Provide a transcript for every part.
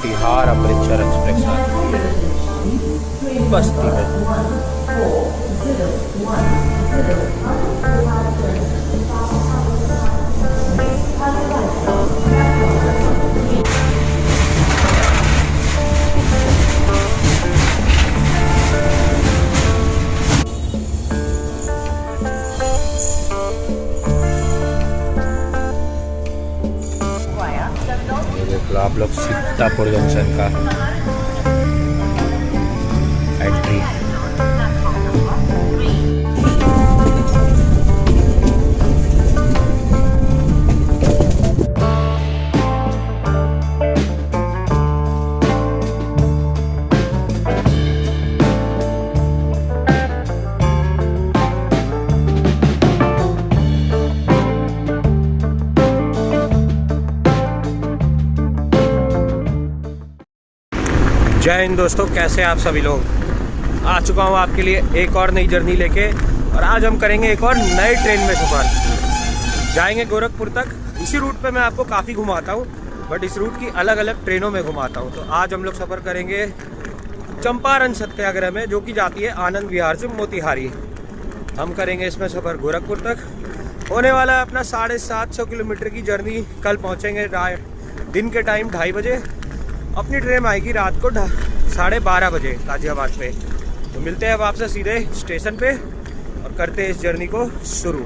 Katihar Amritsar express आ चुकी है बस्ती में। आप लोग सीतापुर जंक्शन का एंट्री। जय हिंद दोस्तों, कैसे हैं आप सभी लोग। आ चुका हूं आपके लिए एक और नई जर्नी लेके, और आज हम करेंगे एक और नए ट्रेन में सफ़र। जाएंगे गोरखपुर तक। इसी रूट पे मैं आपको काफ़ी घुमाता हूं, बट इस रूट की अलग अलग ट्रेनों में घुमाता हूं। तो आज हम लोग सफ़र करेंगे चंपारण सत्याग्रह में, जो कि जाती है आनंद विहार से मोतिहारी। हम करेंगे इसमें सफ़र गोरखपुर तक। होने वाला है अपना 750 किलोमीटर की जर्नी। कल पहुँचेंगे दिन के टाइम 2:30 बजे। अपनी ट्रेन आएगी रात को 12:30 बजे गाजियाबाद पे। तो मिलते हैं अब आपसे सीधे स्टेशन पे और करते हैं इस जर्नी को शुरू।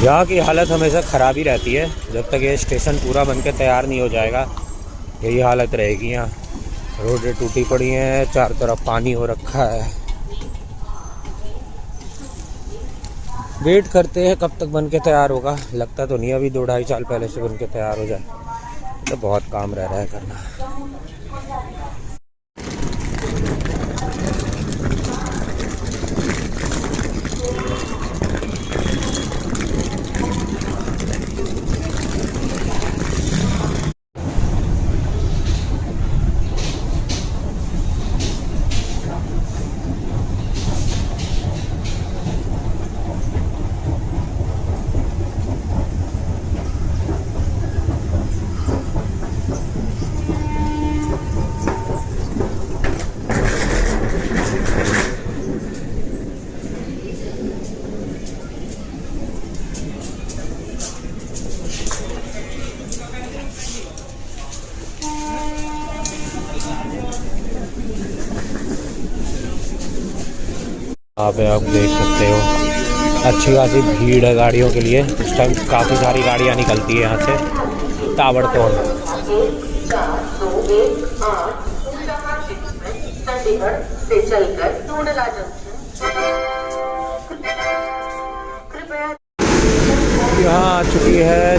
यहाँ की हालत हमेशा ख़राब ही रहती है जब तक ये स्टेशन पूरा बनके तैयार नहीं हो जाएगा। यही हालत रहेगी। यहाँ रोडें टूटी पड़ी हैं, चारों तरफ पानी हो रखा है। वेट करते हैं कब तक बन के तैयार होगा। लगता तो नहीं अभी 2-2.5 साल पहले से बन के तैयार हो जाए। तो बहुत काम रह रहा है करना। आप देख सकते हो अच्छी खासी भीड़ है गाड़ियों के लिए। इस टाइम काफ़ी सारी गाड़ियाँ निकलती है यहाँ से ताबड़तोड़। यहाँ आ चुकी है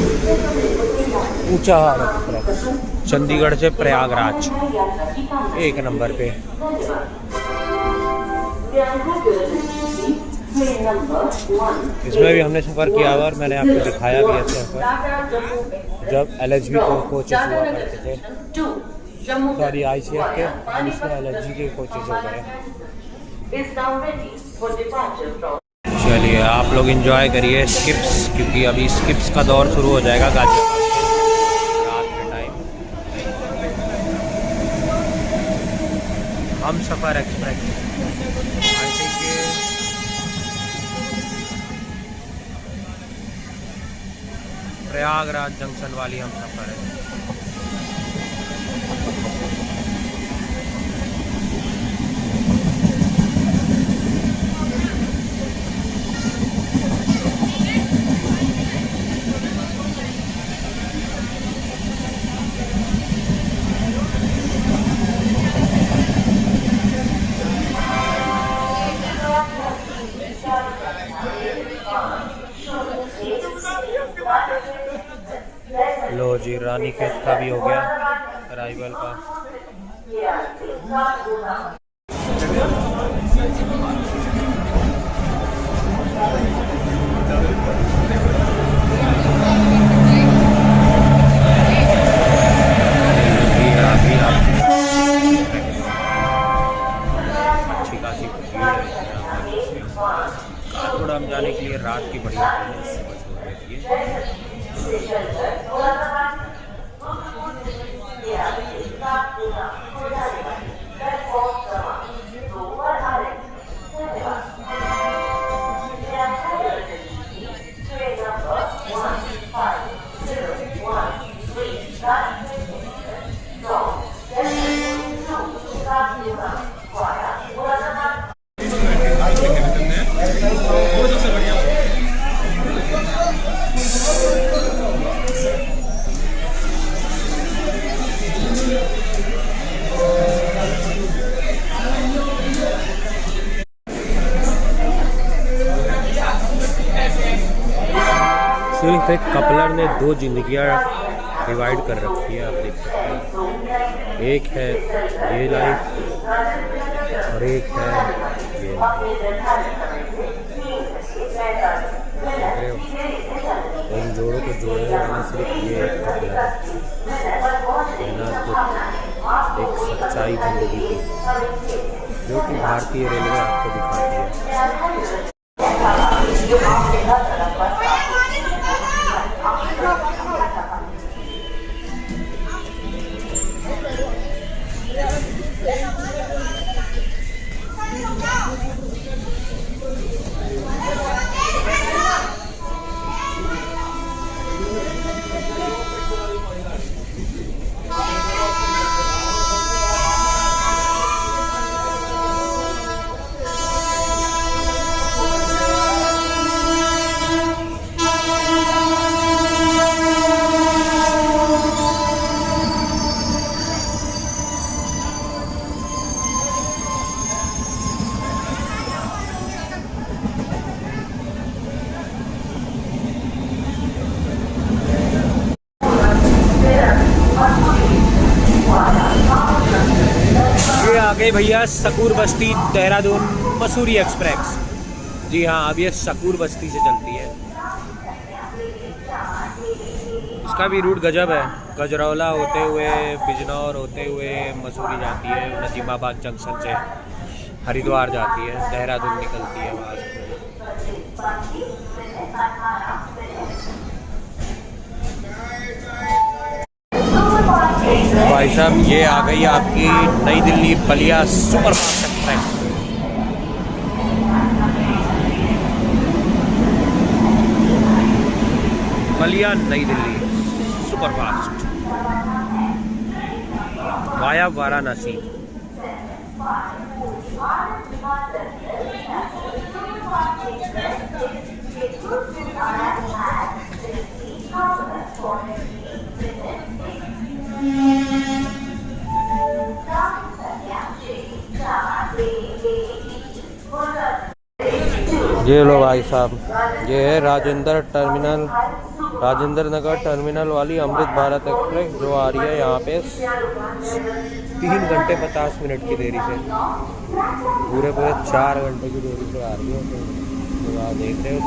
ऊंचाहार एक्सप्रेस चंडीगढ़ से प्रयागराज, 1 नंबर पे। इसमें भी हमने सफ़र किया हुआ और मैंने आपको दिखाया भी है सफ़र जब LHB कोचेस हुआ करते थे। सॉरी ICF के, और इसमें LHB के कोचेस हो गए। चलिए आप लोग एंजॉय करिए स्किप्स, क्योंकि अभी स्किप्स का दौर शुरू हो जाएगा गाजियाबाद से रात के टाइम। हम सफ़र एक्सप्रेस प्रयागराज जंक्शन वाली हम सफ़र है। लो जी, रानीखेत का भी हो गया अराइवल का। अच्छी खासी भीड़ है। काठगोदाम जाने के लिए रात की बढ़िया ट्रेन सुबह छोड़ देती है। सरकार ने दो जिंदगियां डिवाइड कर रखी है, आप देख सकते हैं। एक है ये लाइफ और एक है ये लाइफ। इन जोड़ों को जोड़ने वाला सिर्फ ये एक कपल है ना, जो एक सच्चाई जिंदगी की, जो कि भारतीय रेलवे आपको दिखाती है। आ गए भैया सकूर बस्ती देहरादून मसूरी एक्सप्रेस। जी हाँ, अब ये सकूर बस्ती से चलती है। इसका भी रूट गजब है, गजरौला होते हुए बिजनौर होते हुए मसूरी जाती है, नजीमाबाद जंक्शन से हरिद्वार जाती है, देहरादून निकलती है वहाँ से। भाई साहब ये आ गई आपकी नई दिल्ली बलिया सुपरफास्ट एक्सप्रेस। बलिया नई दिल्ली सुपरफास्ट वाया वाराणसी। ये लो भाई साहब, ये है राजेंद्र नगर टर्मिनल वाली अमृत भारत एक्सप्रेस, जो आ रही है यहाँ पे 3 घंटे 50 मिनट की देरी से, पूरे 4 घंटे की देरी से आ रही है। तो आप देख रहे हो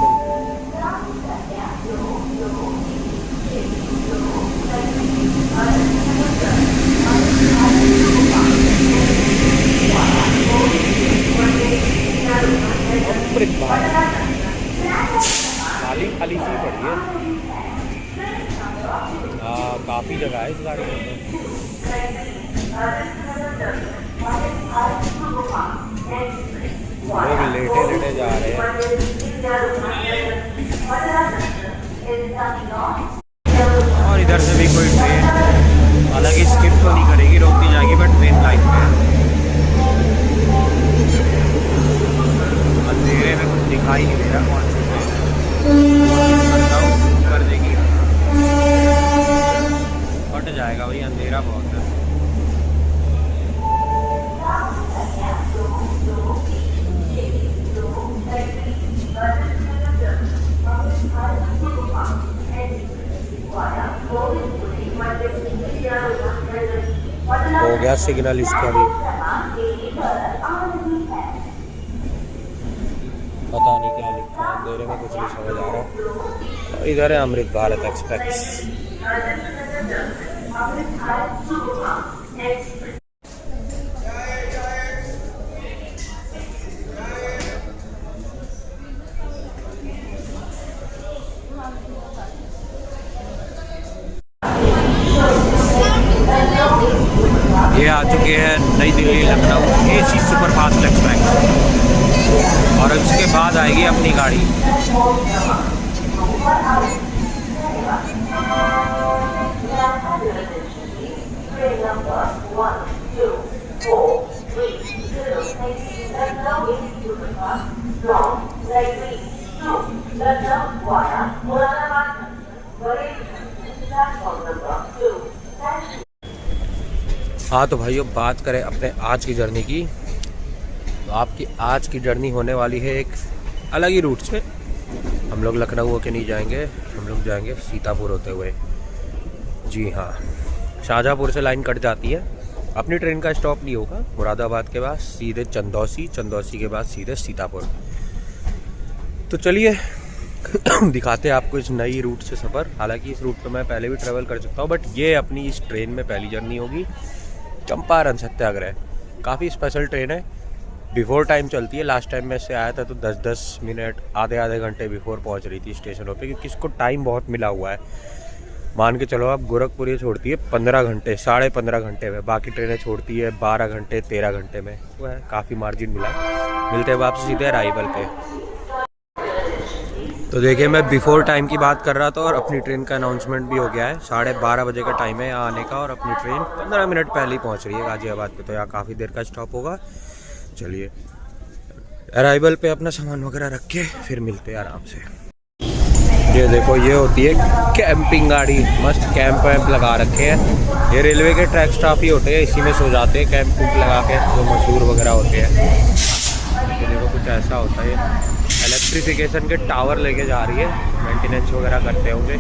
अमृत भारत खाली सी पड़ी है। काफ़ी जगह है इस गाड़ी में। लोग लेटे जा रहे हैं। और इधर से भी कोई ट्रेन, हालांकि स्किप तो नहीं करेगी, रोकती जाएगी, बट ट्रेन लाइन पे अंधेरे में कुछ दिखाई नहीं दे रहा कौन सी ट्रेन कर देगी, फट जाएगा भाई, अंधेरा बहुत है। हो गया सिग्नल इसका भी, पता नहीं क्या लिखा है, अंधेरे में कुछ नहीं समझ आ रहा। इधर है अमृत भारत एक्सप्रेस। ये आ चुके हैं नई Delhi Lucknow AC superfast express, और इसके बाद आएगी अपनी गाड़ी। हाँ तो भाइयों, बात करें अपने आज की जर्नी की, तो आपकी आज की जर्नी होने वाली है एक अलग ही रूट से। हम लोग लखनऊ होके नहीं जाएंगे, हम हम लोग जाएंगे सीतापुर होते हुए। जी हाँ, शाहजहाँपुर से लाइन कट जाती है। अपनी ट्रेन का स्टॉप नहीं होगा, मुरादाबाद के बाद सीधे चंदौसी, चंदौसी के बाद सीधे सीतापुर। तो चलिए दिखाते हैं आपको इस नई रूट से सफ़र। हालांकि इस रूट पर मैं पहले भी ट्रैवल कर चुका हूँ, बट ये अपनी इस ट्रेन में पहली जर्नी होगी। चंपारण सत्याग्रह काफ़ी स्पेशल ट्रेन है, बिफोर टाइम चलती है। लास्ट टाइम मैं इससे आया था तो 10-10 मिनट, आधे घंटे बिफोर पहुँच रही थी स्टेशनों पे, क्योंकि इसको टाइम बहुत मिला हुआ है। मान के चलो आप, गोरखपुर ये छोड़ती है 15 घंटे, 15.5 घंटे में। बाकी ट्रेनें छोड़ती है 12 घंटे, 13 घंटे में। वो है, काफ़ी मार्जिन मिला। मिलते हैं वापस सीधे अराइवल पे। तो देखिए, मैं बिफोर टाइम की बात कर रहा था और अपनी ट्रेन का अनाउंसमेंट भी हो गया है। 12:30 बजे का टाइम है यहाँ आने का और अपनी ट्रेन 15 मिनट पहले ही पहुँच रही है गाजियाबाद पे। तो यहाँ काफ़ी देर का स्टॉप होगा। चलिए अराइवल पे अपना सामान वगैरह रख के फिर मिलते हैं आराम से। ये देखो, ये होती है कैंपिंग गाड़ी। मस्त कैंप वैम्प लगा रखे हैं। ये रेलवे के ट्रैक स्टाफ ही होते हैं, इसी में सो जाते हैं कैंप कूप लगा के, जो मशहूर वगैरह होते हैं। तो देखो कुछ ऐसा होता है। इलेक्ट्रिफिकेशन के टावर लेके जा रही है, मेंटेनेंस वगैरह करते होंगे।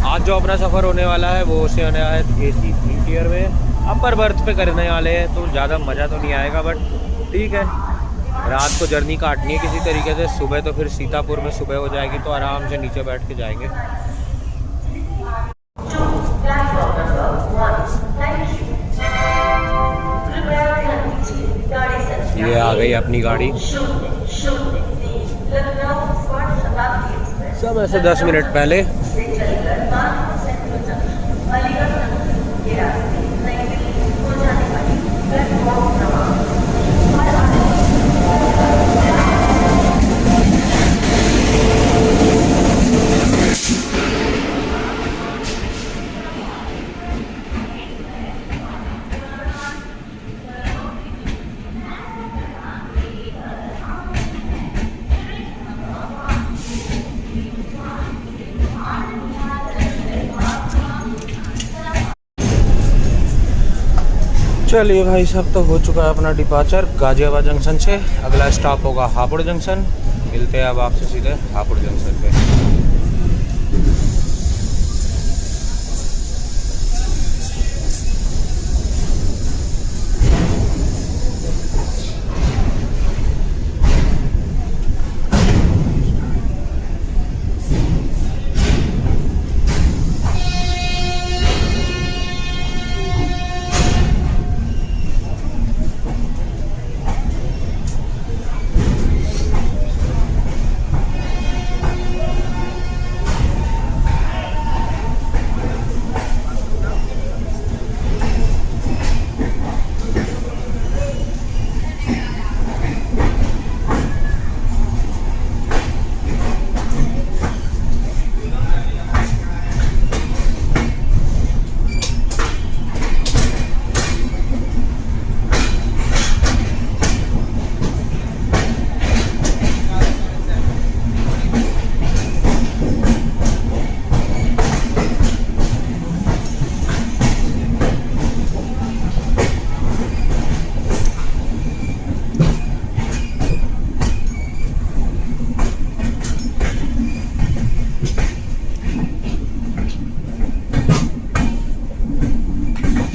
आज जो अपना सफ़र होने वाला है वो से होने वाला है AC 3 टियर में। अपर बर्थ पे करने वाले हैं, तो ज़्यादा मज़ा तो नहीं आएगा, बट ठीक है। रात को जर्नी काटनी है किसी तरीके से। सुबह तो फिर सीतापुर में सुबह हो जाएगी, तो आराम से नीचे बैठ के जाएंगे। ये आ गई अपनी गाड़ी। सब ऐसे 10 मिनट पहले। चलिए भाई साहब, तो हो चुका है अपना डिपार्चर गाजियाबाद जंक्शन से। अगला स्टॉप होगा हापुड़ जंक्शन। मिलते हैं अब आपसे सीधे हापुड़ जंक्शन पे।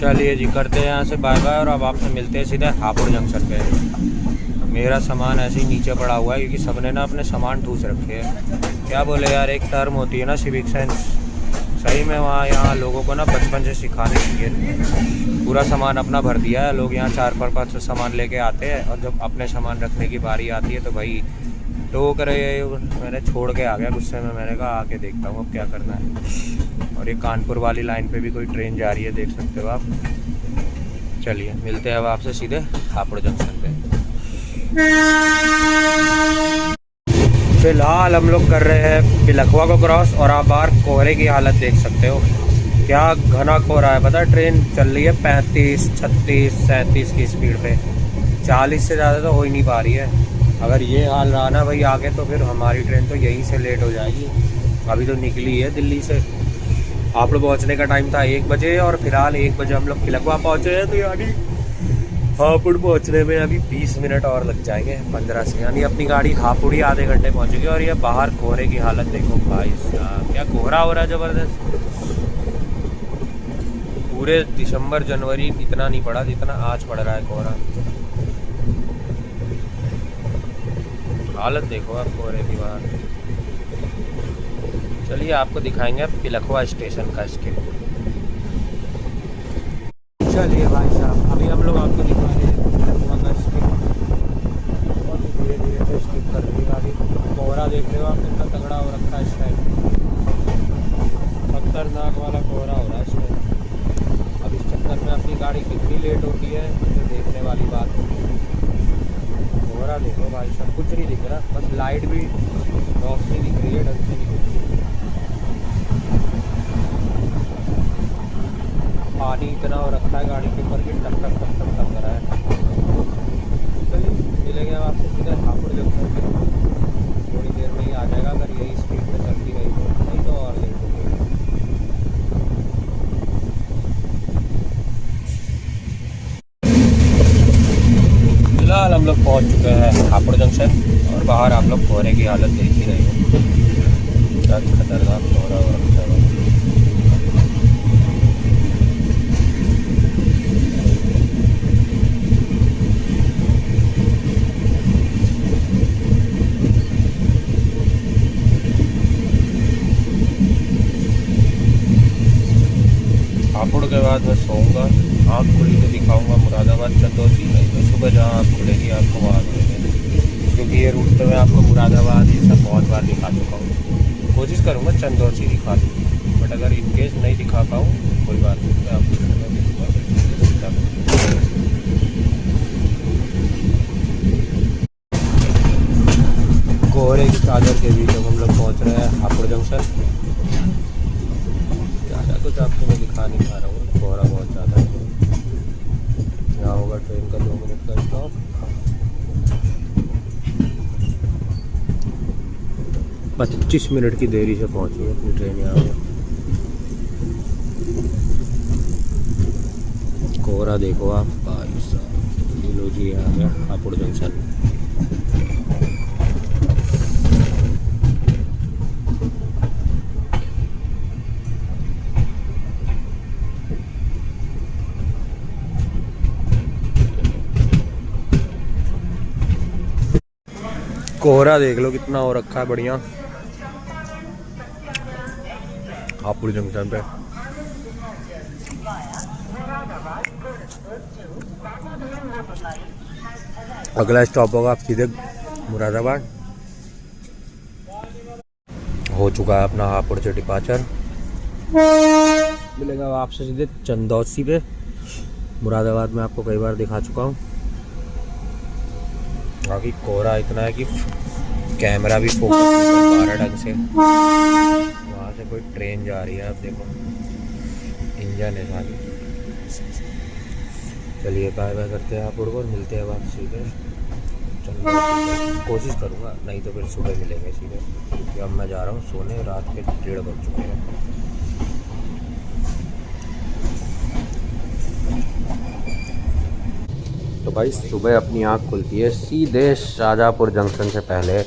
चलिए जी, करते हैं यहाँ से बाय बाय और अब आपसे मिलते हैं सीधे हापुड़ जंक्शन पे। मेरा सामान ऐसे ही नीचे पड़ा हुआ है, क्योंकि सबने ना अपने सामान ठूस रखे हैं। क्या बोले यार, एक टर्म होती है ना सिविक सेंस, सही में वहाँ यहाँ लोगों को ना बचपन से सिखाने चाहिए। पूरा सामान अपना भर दिया है। लोग यहाँ 4-5 सामान लेके आते हैं, और जब अपने सामान रखने की बारी आती है तो भाई टोक रहे। मैंने छोड़ के आ गया गुस्से में। मैंने कहा आके देखता हूँ अब क्या करना है। और ये कानपुर वाली लाइन पे भी कोई ट्रेन जा रही है, देख सकते हो आप। चलिए मिलते हैं अब आपसे सीधे हापुड़ जंक्शन पे। फिलहाल हम लोग कर रहे हैं पिलखवा को क्रॉस, और आप बाहर कोहरे की हालत देख सकते हो। क्या घना कोहरा है, पता है। ट्रेन चल रही है 35, 36, 37 की स्पीड पे। 40 से ज़्यादा तो हो ही नहीं पा रही है। अगर ये हाल रहा ना भाई आगे, तो फिर हमारी ट्रेन तो यहीं से लेट हो जाएगी। अभी तो निकली है दिल्ली से। आप लोग पहुँचने का टाइम था 1 बजे, और फिलहाल 1 बजे हम लोग पिलखवा पहुँचे हैं। तो यानी हापुड़ पहुंचने में अभी 20 मिनट और लग जाएंगे, 15 से, यानी अपनी गाड़ी हापुड़ ही आधे घंटे पहुंचेगी। और ये बाहर कोहरे की हालत देखो भाई साहब, क्या कोहरा हो रहा है ज़बरदस्त। पूरे दिसंबर जनवरी इतना नहीं पड़ा जितना आज पड़ रहा है कोहरा। हालत देखो आप कोहरे की बाहर। चलिए आपको दिखाएंगे पिलखवा स्टेशन का स्किप। चलिए भाई साहब, अभी हम लोग आपको दिखा रहे हैं पिलखवा का स्किप। बहुत ही धीरे धीरे से स्किप कर रही है गाड़ी। कोहरा देख रहे हो आप कितना तगड़ा हो रखा है इस टाइम, खतरनाक वाला कोहरा हो रहा है इस टाइम। अब इस चक्कर में अपनी गाड़ी कितनी लेट होती है तो देखने वाली बात है। कोहरा देखो भाई साहब, कुछ नहीं दिख रहा, बस लाइट भी रोशनी दिख रही है, ढंग से नहीं दिख रही। पानी इतना हो रखा है गाड़ी के ऊपर कि टक टक टक टक टक कर रहा है। चलिए मिलेंगे आपसे सीधे हापुड़ जंक्शन पे, थोड़ी देर में ही आ जाएगा अगर यही स्पीड में चलती रही तो, नहीं तो और लेट हो गई। फिलहाल हम लोग पहुंच चुके हैं हापुड़ जंक्शन और बाहर आप लोग कोहरे की हालत देख ही रहे हो, क्या खतरनाक कोहरा हो रखा है। हापुड़ के बाद मैं सोऊंगा, आँख खुली तो दिखाऊंगा मुरादाबाद चंदौसी, नहीं तो सुबह जहाँ आँख खुलेगी आपको वहाँ मिलेंगे, क्योंकि ये रूट पे मैं आपको मुरादाबाद ये सब बहुत बार दिखा चुका हूँ। कोशिश करूँगा चंदौसी दिखा दूँ, बट अगर इन केस नहीं दिखा पाऊँ कोई बात नहीं, मैं आपको कोहरे की चादर के बीच हम लोग पहुँच रहे हैं हापुड़ जंक्शन। ज़्यादा कुछ आपको मैं दिखा नहीं पा रहा हूँ, कोहरा बहुत ज़्यादा है। यहाँ होगा ट्रेन का 2 मिनट का स्टॉप। 25 मिनट की देरी से पहुँची है अपनी ट्रेन यहाँ पे। कोहरा देखो आप भाई साहब, लो जी आ गया हापुड़ जंक्शन। कोहरा देख लो कितना हो रखा है बढ़िया हापुड़ जंक्शन पे। अगला स्टॉप होगा आप सीधे मुरादाबाद। हो चुका है अपना हापुड़ से डिपार्चर, मिलेगा आपसे सीधे चंदौसी पे। मुरादाबाद में आपको कई बार दिखा चुका हूँ। बाकी कोहरा इतना है कि कैमरा भी फोकस नहीं कर पा रहा ढंग से। वहाँ से कोई ट्रेन जा रही है, आप देखो इंजन है सारी। चलिए बाय बाय करते हैं हापुड़ को, मिलते हैं वापसी पे। कोशिश करूँगा, नहीं तो फिर सुबह मिलेंगे सीधे, क्योंकि अब मैं जा रहा हूँ सोने, रात के 1:30 बज चुके हैं। तो भाई सुबह अपनी आँख खुलती है सीधे शाहजहाँपुर जंक्शन से पहले,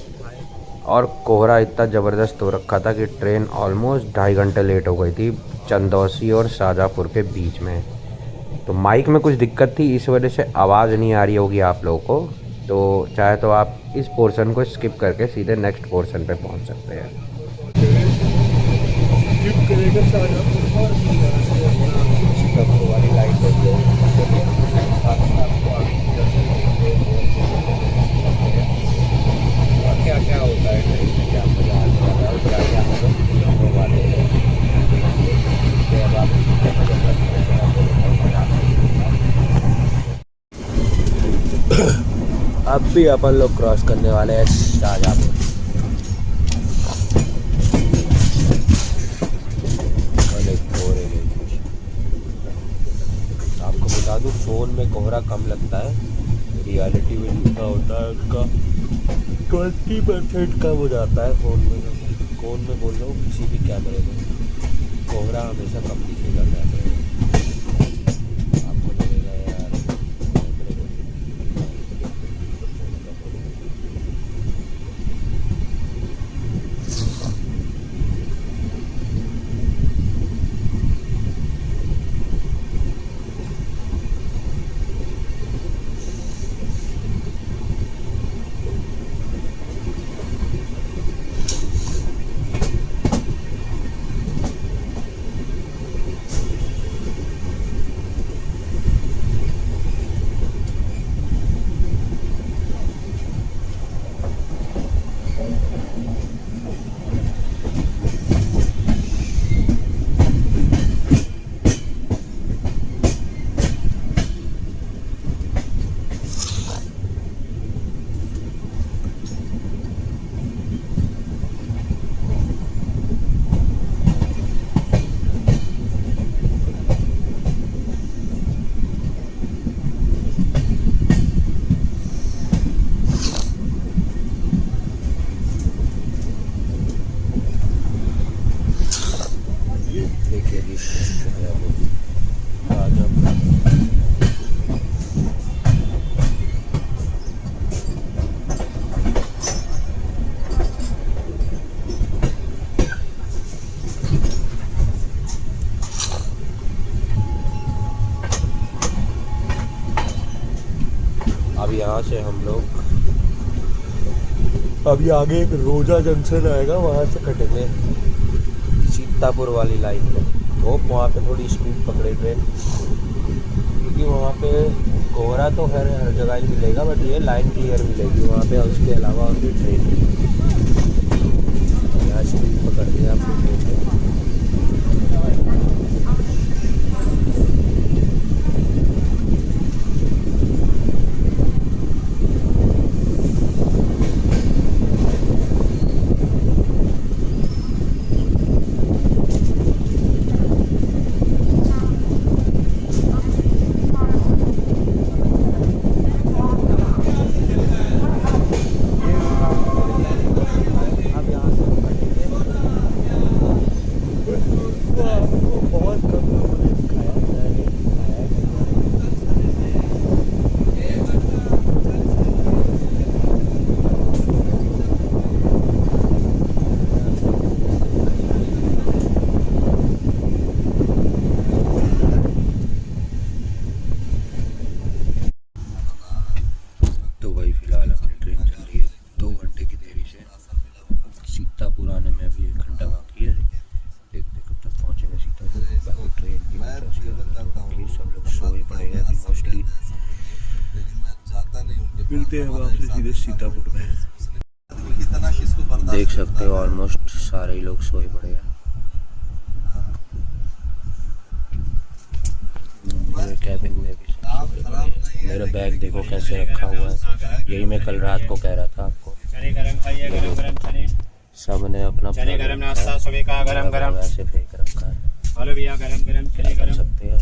और कोहरा इतना ज़बरदस्त हो रखा था कि ट्रेन ऑलमोस्ट 2.5 घंटे लेट हो गई थी चंदौसी और शाहजहाँपुर के बीच में। तो माइक में कुछ दिक्कत थी, इस वजह से आवाज़ नहीं आ रही होगी आप लोगों को। तो चाहे तो आप इस पोर्शन को स्किप करके सीधे नेक्स्ट पोर्शन पे पहुंच सकते हैं। क्या क्या होता है ट्रेन में, क्या मजा आता है, क्या क्या अब भी अपन लोग क्रॉस करने वाले हैं शाहजहाँपुर। आपको बता दूं फ़ोन में कोहरा कम लगता है, रियलिटी में जितना होता है उसका 20% कम हो जाता है फ़ोन में बोल रहा हूँ, किसी भी कैमरे में कोहरा हमेशा कम दिखेगा कैमरे में। आपको लगेगा यार कैमरे में अब यहाँ से हम लोग अभी आगे एक रोजा जंक्शन आएगा, वहाँ से कटेंगे सीतापुर वाली लाइन में। तो वहाँ पे थोड़ी स्पीड पकड़े ट्रेन, क्योंकि वहाँ पे कोहरा तो खैर हर जगह ही मिलेगा, बट ये लाइन क्लियर मिलेगी वहाँ पे। उसके अलावा और भी ट्रेन यहाँ स्पीड पकड़ दिया आपने ट्रेन में। मिलते हैं वापस सीधे सीतापुर में। देख सकते हो ऑलमोस्ट सारे ही लोग सोए पड़े हैं। मेरे कैबिन में भी सोए पड़े हैं। मेरा बैग देखो कैसे रखा हुआ है, यही मैं कल रात को कह रहा था आपको। सब ने अपना गरम नाश्ता सुबह का गरम ऐसे फेंक रखा है। हेलो भैया, गरम क्या कर सकते हैं।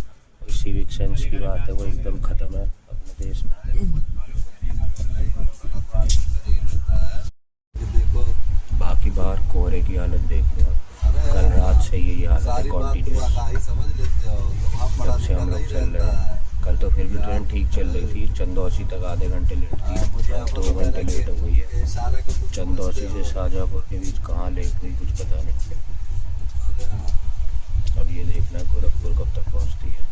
सिविक सेंस की बात है, वो एकदम खत्म है अपने देश में। बाकी बाहर कोहरे की हालत देख लो, कल रात से यही हालत है कॉन्टिन्यूस। जब से हम लोग चल रहे हैं, कल तो फिर भी ट्रेन ठीक चल रही थी, चंदौसी तक आधे घंटे लेट थी, 2 घंटे लेट हो गई है। चंदौसी से शाहजहाँपुर के बीच कहाँ लेट हुई कुछ पता नहीं। अब ये देखना गोरखपुर कब तक पहुँचती है।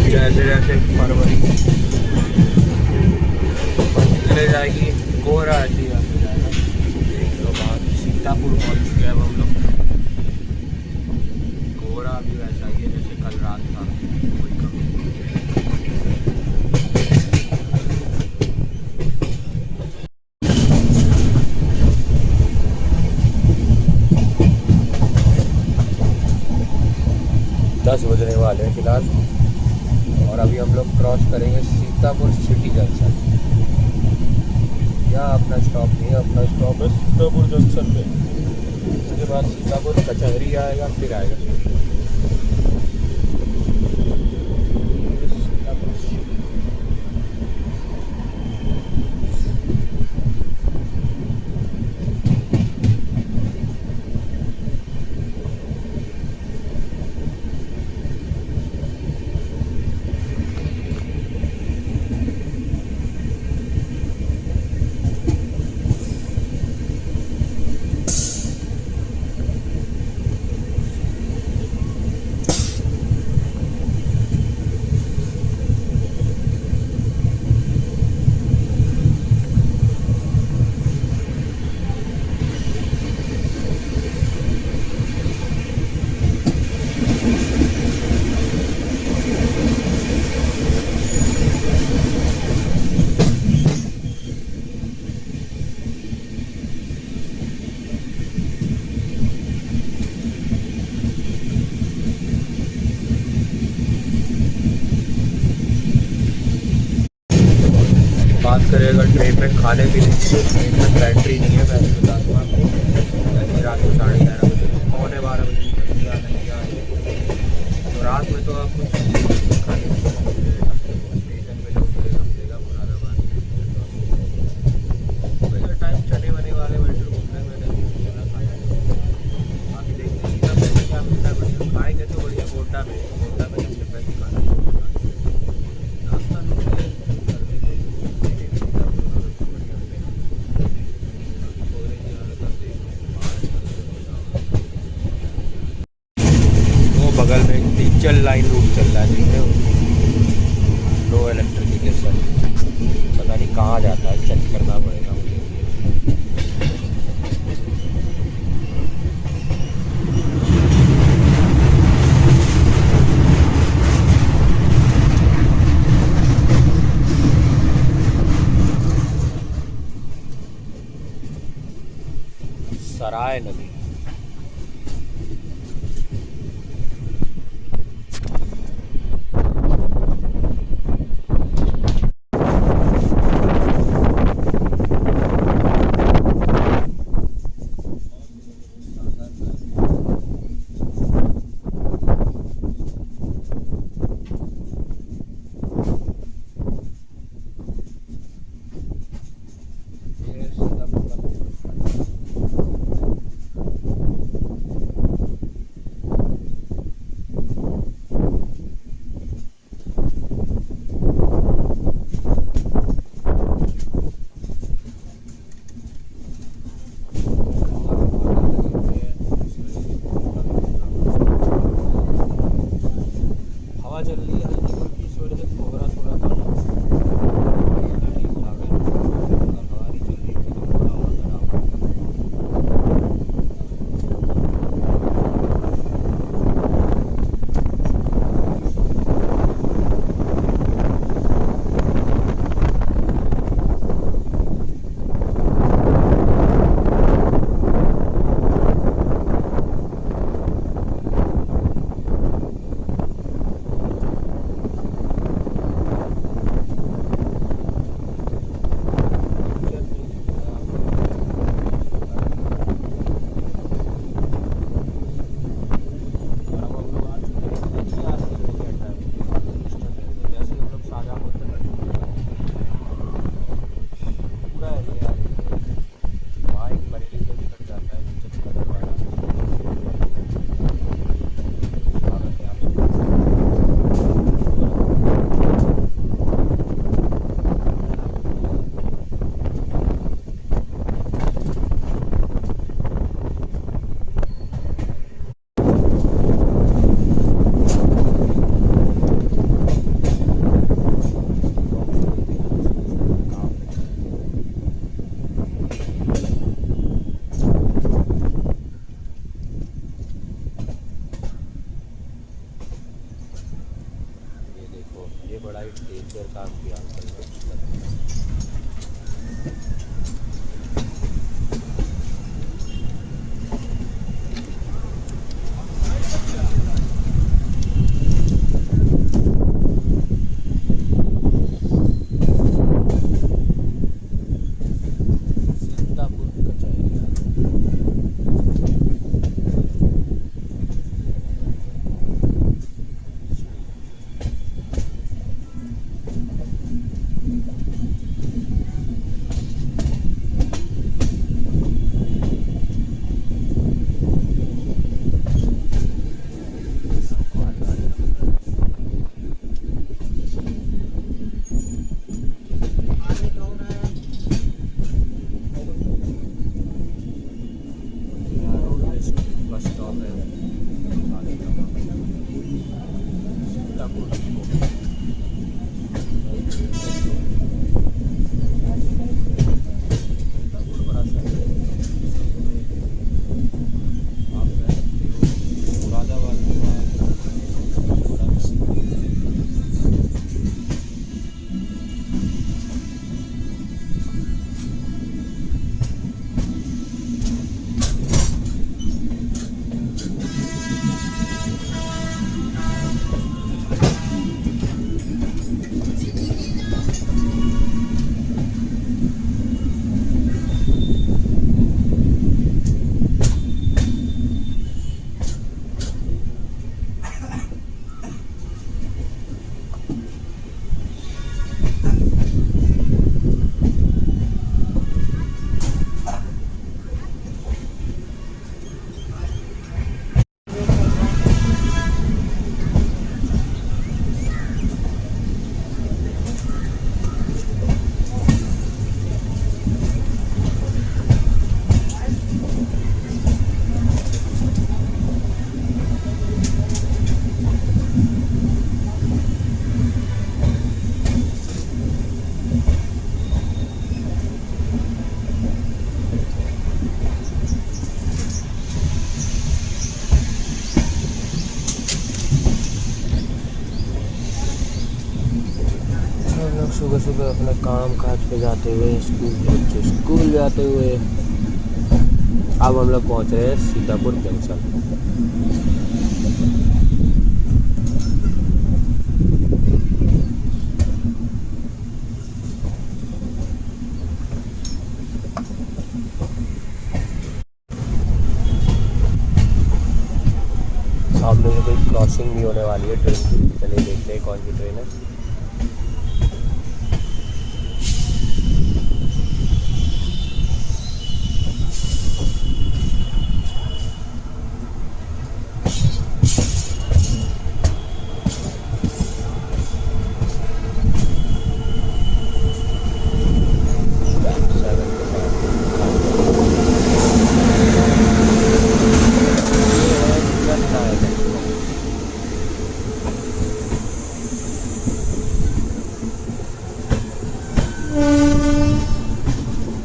जैसे जैसे फरवरी चले जाएगी, कोहरा ऐसी जाएगा। देख लो बाहर सीतापुर पहुँच चुके हैं हम लोग। कोहरा भी वैसा ही है जैसे कल रात था, कोई कमी नहीं। 10 बजने वाले हैं फिलहाल, और अभी हम लोग क्रॉस करेंगे सीतापुर सिटी जंक्शन। यहाँ अपना स्टॉप नहीं है, अपना स्टॉप है सीतापुर जंक्शन पे। उसके बाद सीतापुर कचहरी आएगा, फिर आएगा अगर ट्रेन में खाने पीने की तो ट्रेन में पेंट्री नहीं है, वैसे बता दूँ आपको। जैसे रात को 11:30 बजे 11:45 बजे निकलती है, नहीं आ रही तो रात में तो आप कुछ खाने की मिलेगा स्टेशन पे जो मिलेगा मुरादाबाद में टाइम चने वने वाले मेट्रो घूमने में खाना खाया बाकी देखते हैं कितना पैसे क्या मिलता है। बट खाएंगे तो बढ़िया गोड्डा में सबसे बेस्ट खाना नाश्ता बगल में डीजल लाइन रूट चल रहा है, देखते हो नो इलेक्ट्रिफिकेशन, पता नहीं कहाँ जाता है, चेक करना पड़ेगा मुझे। सराय नदी हुए अपने काम काज पे जाते हुए, स्कूल के बच्चे स्कूल जाते हुए। अब हम लोग पहुँच रहे हैं सीतापुर जंक्शन। सामने से कोई क्रॉसिंग भी होने वाली है ट्रेन की। चलिए देखते हैं कौन सी ट्रेन है।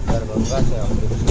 दरभंगा से अमृतसर।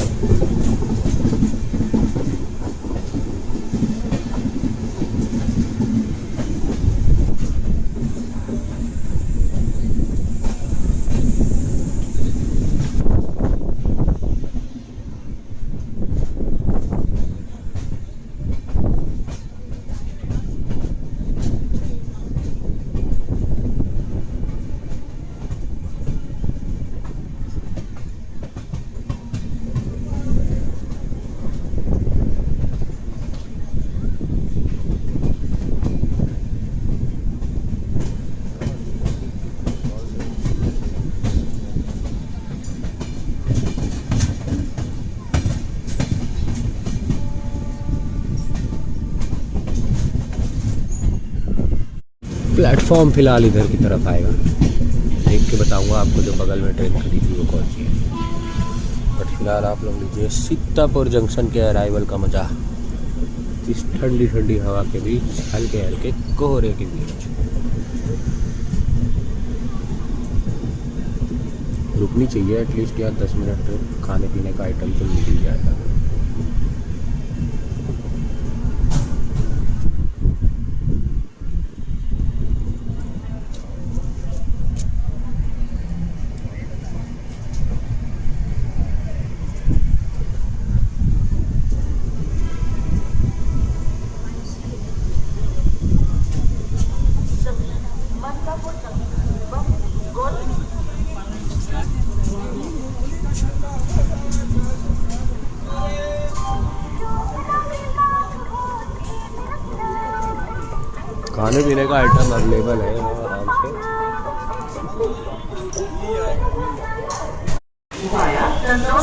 प्लेटफॉर्म फिलहाल इधर की तरफ आएगा, देख के बताऊंगा आपको जो बगल में ट्रेन खड़ी थी वो कौन सी है। बट फिलहाल आप लोग लीजिए सीतापुर जंक्शन के अराइवल का मजा, इस ठंडी ठंडी हवा के बीच, हल्के हल्के कोहरे के बीच। रुकनी चाहिए एटलीस्ट यार 10 मिनट, तो खाने पीने का आइटम तो मिल ही जाएगा। खाने पीने का आइटम अवेलेबल है आराम से।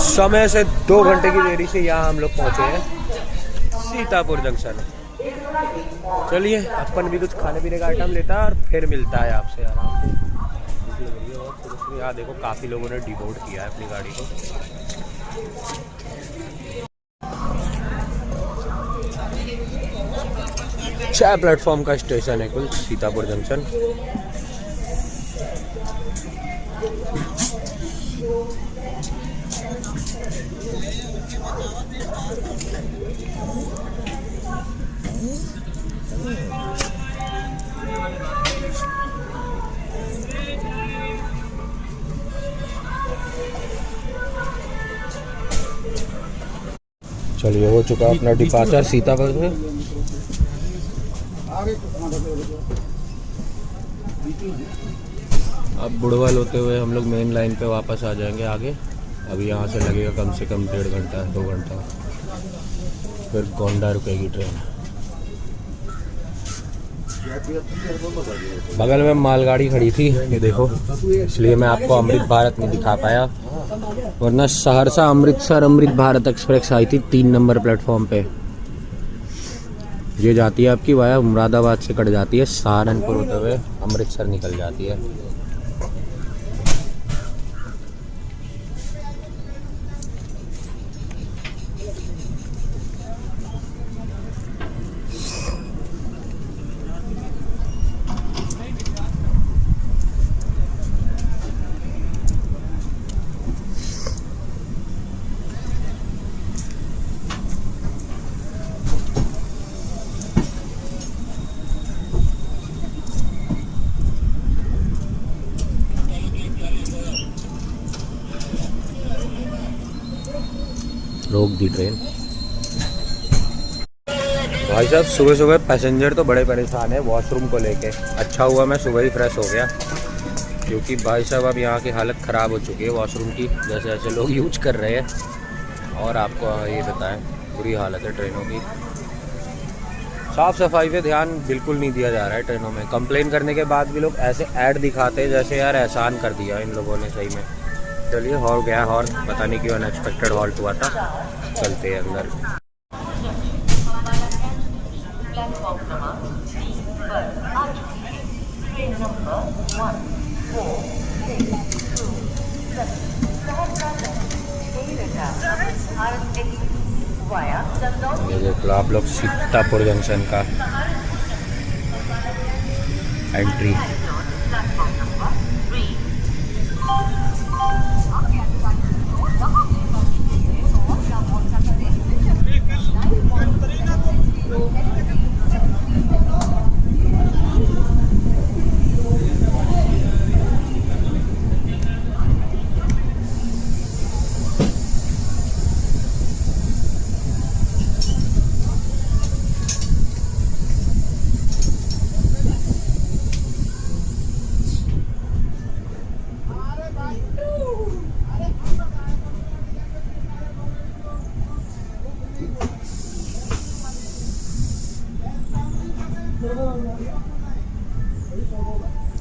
समय से 2 घंटे की देरी से यहाँ हम लोग पहुँचे हैं सीतापुर जंक्शन। चलिए अपन भी कुछ खाने पीने का आइटम लेता है और फिर मिलता है आपसे आराम से। यहाँ देखो काफ़ी लोगों ने डिवोट किया है अपनी गाड़ी को। छह प्लेटफॉर्म का स्टेशन है कुल सीतापुर जंक्शन। चलिए हो चुका अपना डिपार्चर सीतापुर से। अब बुड़वल होते हुए हम लोग मेन लाइन पे वापस आ जाएंगे आगे। अभी यहाँ से लगेगा कम से कम 1.5 घंटा 2 घंटा, फिर गोंडा रुकेगी ट्रेन। बगल में मालगाड़ी खड़ी थी ये देखो, इसलिए मैं आपको अमृत भारत नहीं दिखा पाया, वरना सहरसा अमृतसर अमृत भारत एक्सप्रेस आई थी 3 नंबर प्लेटफॉर्म पे। ये जाती है आपकी वाया मुरादाबाद से कट जाती है, सहारनपुर होते हुए अमृतसर निकल जाती है। रोक दी ट्रेन। भाई साहब सुबह सुबह पैसेंजर तो बड़े परेशान है वॉशरूम को लेके। अच्छा हुआ मैं सुबह ही फ्रेश हो गया, क्योंकि भाई साहब अब यहाँ की हालत ख़राब हो चुकी है वॉशरूम की, जैसे जैसे लोग यूज कर रहे हैं। और आपको ये बताएं, बुरी हालत है ट्रेनों की। साफ़ सफाई पे ध्यान बिल्कुल नहीं दिया जा रहा है ट्रेनों में। कंप्लेन करने के बाद भी लोग ऐसे ऐड दिखाते हैं जैसे यार एहसान कर दिया इन लोगों ने सही में। चलिए हो गया हॉर्न, पता नहीं क्यों अनएक्सपेक्टेड हॉल्ट हुआ था। चलते हैं अंदर। ये देख लो आप लोग सीतापुर जंक्शन का एंट्री।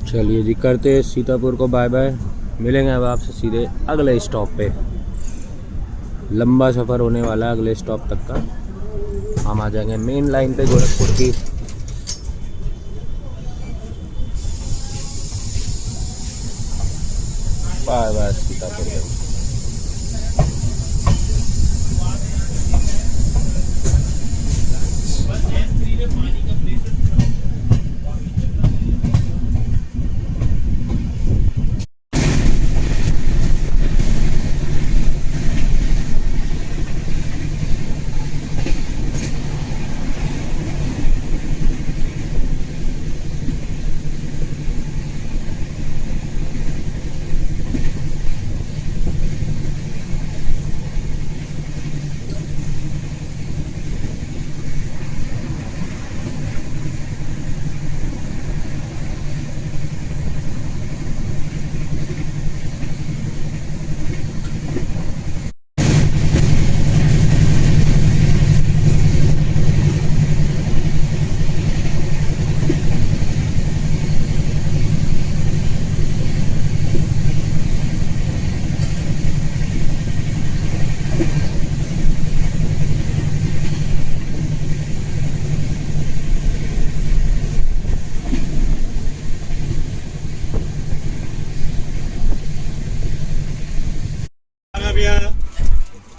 चलिए जी करते हैं सीतापुर को बाय बाय। मिलेंगे अब आपसे सीधे अगले स्टॉप पे। लंबा सफ़र होने वाला है अगले स्टॉप तक का। हम आ जाएंगे मेन लाइन पे गोरखपुर की। Bye bye Sitapur.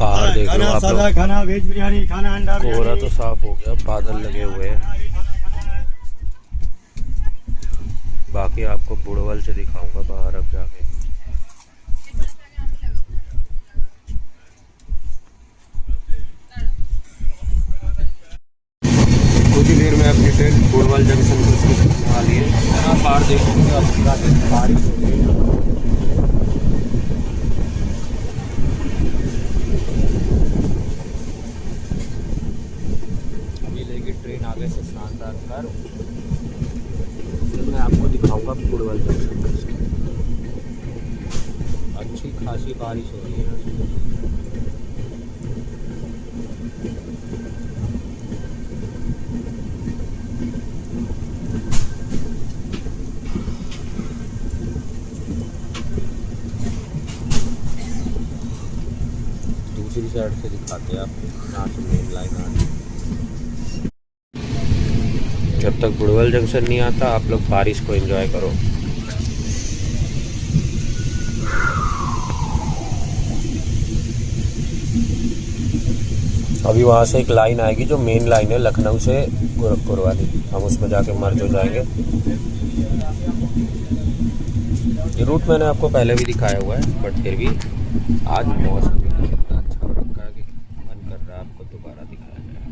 बाहर देख लो आप लोग, खाना वेज बिरयानी, खाना अंडा कोहरा तो साफ हो गया, बादल लगे हुए हैं। बाकी आपको बुड़वल से दिखाऊंगा बाहर अब जाके। कुछ ही देर में अपनी ट्रेन बुड़वल जंक्शन पर होने वाली है। आप बाहर देखोगे अब काफ़ी बारिश हो रही है। ट्रेन आगे से शानदार कर, फिर मैं आपको दिखाऊंगा बुड़वल जंक्शन पर। अच्छी खासी बारिश हो रही है। दूसरी साइड से दिखाते हैं आपको, यहाँ से मेन लाइन आ रही है। जब तक बुड़वल जंक्शन नहीं आता आप लोग बारिश को एंजॉय करो। अभी वहाँ से एक लाइन आएगी जो मेन लाइन है लखनऊ से गोरखपुर वाली, हम उसमें जाके मर्ज हो जाएंगे। ये रूट मैंने आपको पहले भी दिखाया हुआ है, बट फिर भी आज मौसम इतना अच्छा हो रखा है कि मन कर रहा है आपको दोबारा दिखाया जाए।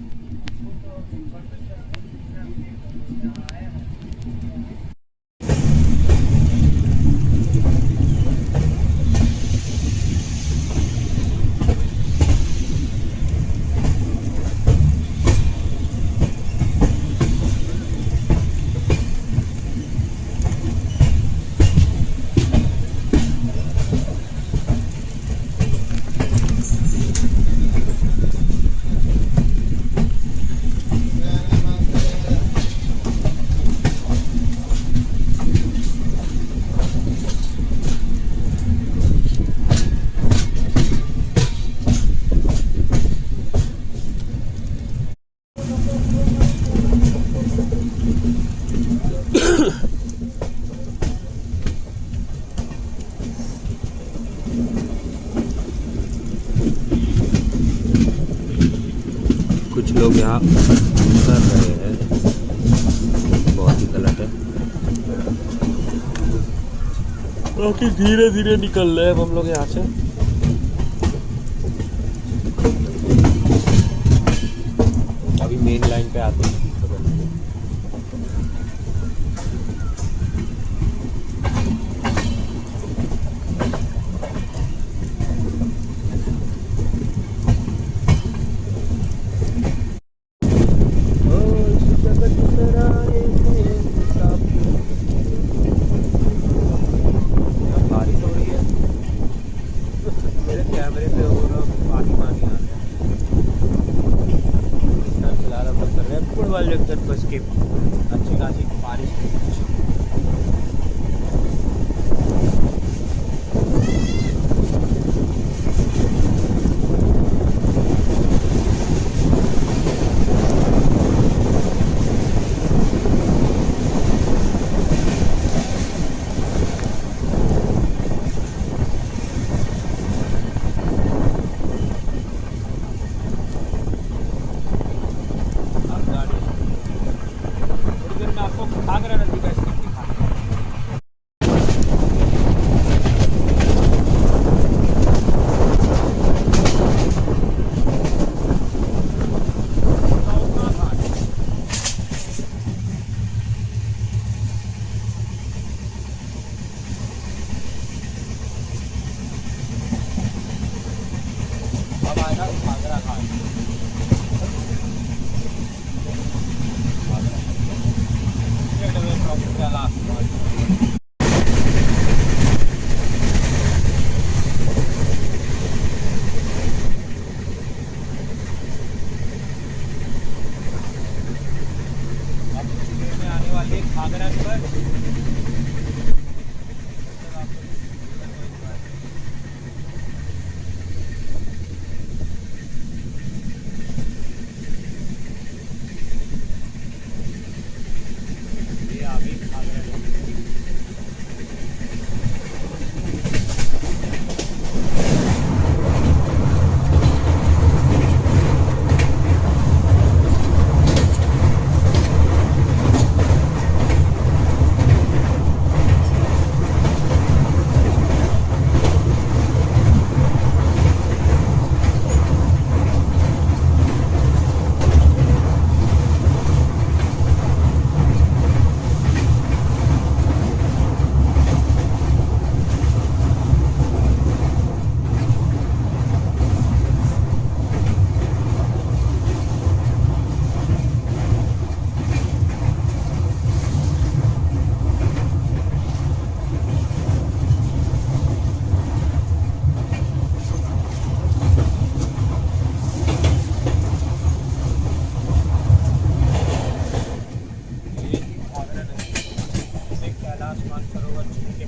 कुछ लोग यहाँ कर रहे हैं, बहुत ही गलत है। बाकी धीरे धीरे निकल रहे हैं हम लोग यहाँ से। अभी मेन लाइन पे आते हैं। कैमरे पे हो रहा पानी पानी आ रहा है, चला रहा बंद कर रहे हैं फुटबॉल जंक्शन पर स्किप। अच्छी खासी बारिश आगरा नदी का स्किप दिखा। अब आएगा आगरा घाट। आने वाली है आगरा पर। ये आगे आगरा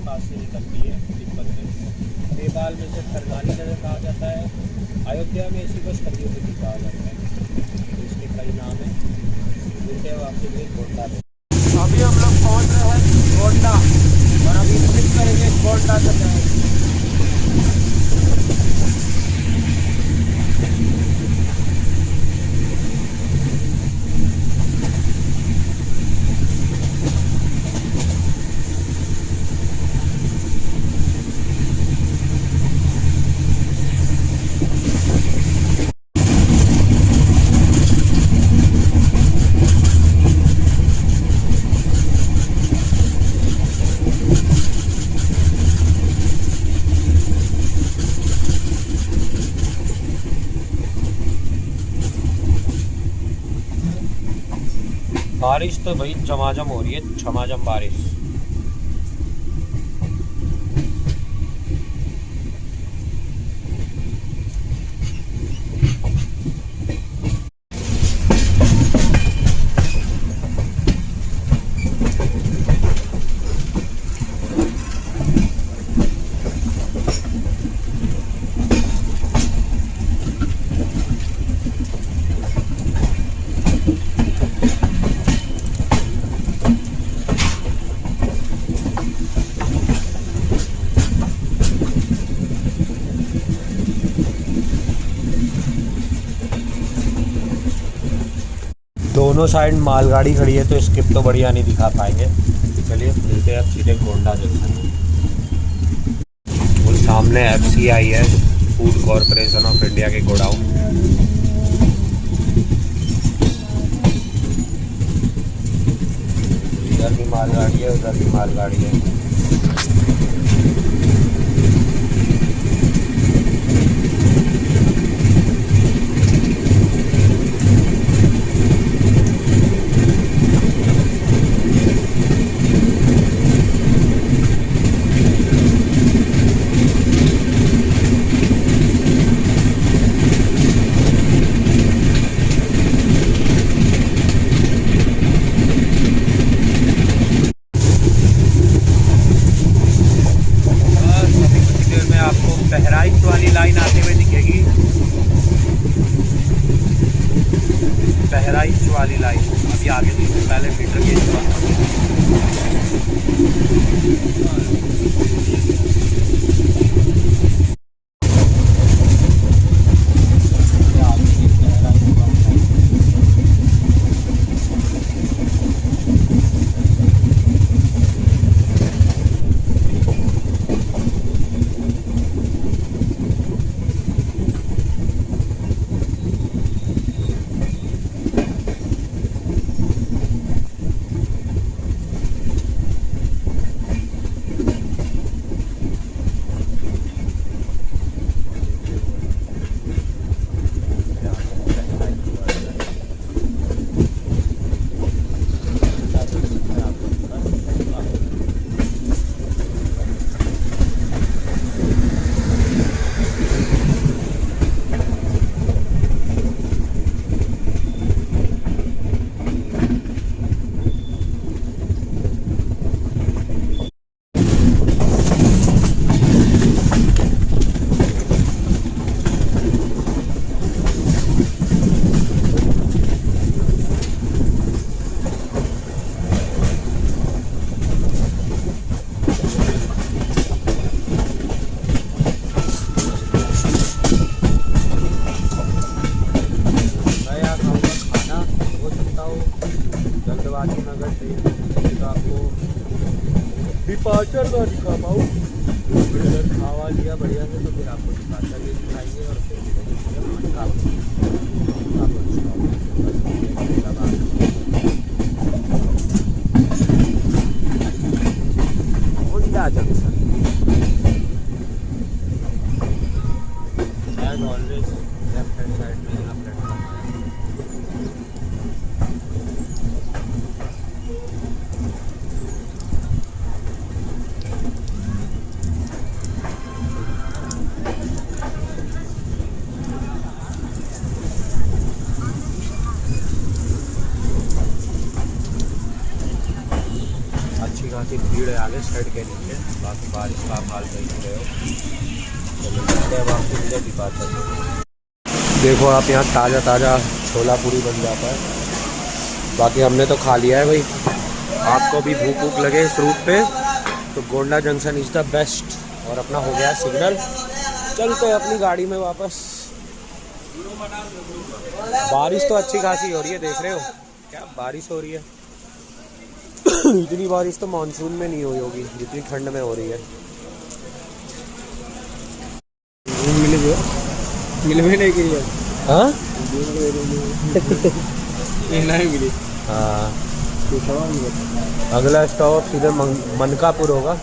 पास से निकलती है तिब्बत में। नेपाल में से सरदारी नगर कहा जाता है। अयोध्या में इसी को सरयू नदी कहा जाता है, तो इसके कई नाम है। मिलते हैं वापसी में गोंडा में। अभी हम लोग पहुँच रहे हैं गोंडा और अभी स्किप करेंगे गोंडा तक। बारिश तो भाई झमाझम हो रही है, झमाझम बारिश। दोनों साइड मालगाड़ी खड़ी है तो स्किप तो बढ़िया नहीं दिखा पाएंगे। चलिए मिलते हैं अब सीधे गोंडा जंक्शन। और सामने FCI है, फूड कॉरपोरेशन ऑफ इंडिया के गोडाउन। इधर भी मालगाड़ी है, उधर भी मालगाड़ी है। बहराइच वाली लाइन आते हुए दिखेगी, बहराइच वाली लाइन अभी आगे दिखती, पहले मीटर गेज डिपार्चर ना दिखा पाऊँ, खावा लिया बढ़िया से तो फिर आपको डिपार्चर भी दिखाएंगे और फिर Gonda junction always left hand side में यहाँ प्लेटफॉर्म है। अच्छी खासी भीड़ है आगे साइड के नीचे, बाकी बारिश का हाल नहीं रहे हो। चलो मिलते हैं वापस मिले डिपार्चर। देखो आप यहाँ ताज़ा ताज़ा छोला पूरी बन जाता है। बाकी हमने तो खा लिया है भाई, आपको भी भूख भूख लगे इस रूट पे तो Gonda junction is the best. और अपना हो गया सिग्नल, चलते हैं अपनी गाड़ी में वापस। बारिश तो अच्छी खासी हो रही है, देख रहे हो क्या बारिश हो रही है। इतनी बारिश तो मानसून में नहीं हुई होगी जितनी ठंड में हो रही है। हाँ हाँ, अगला स्टॉप सीधे मनकापुर होगा।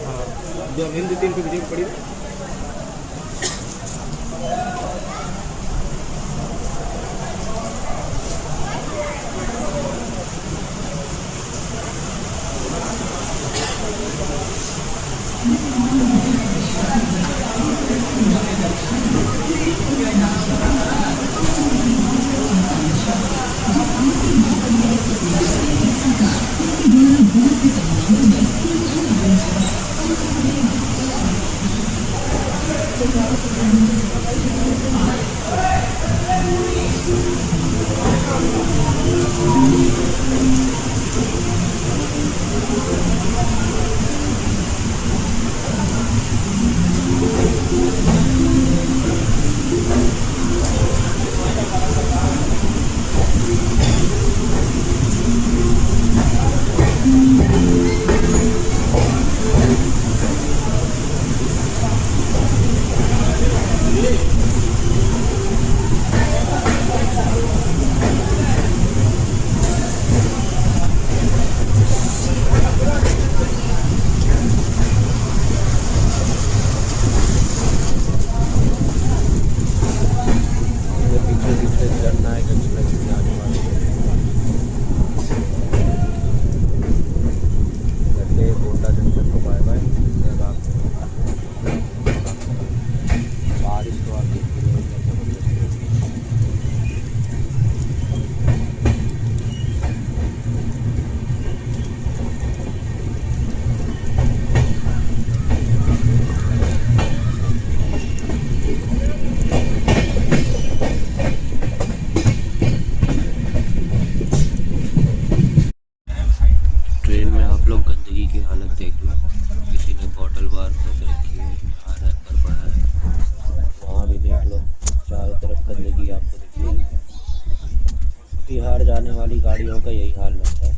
जाने वाली गाड़ियों का यही हाल रहता है,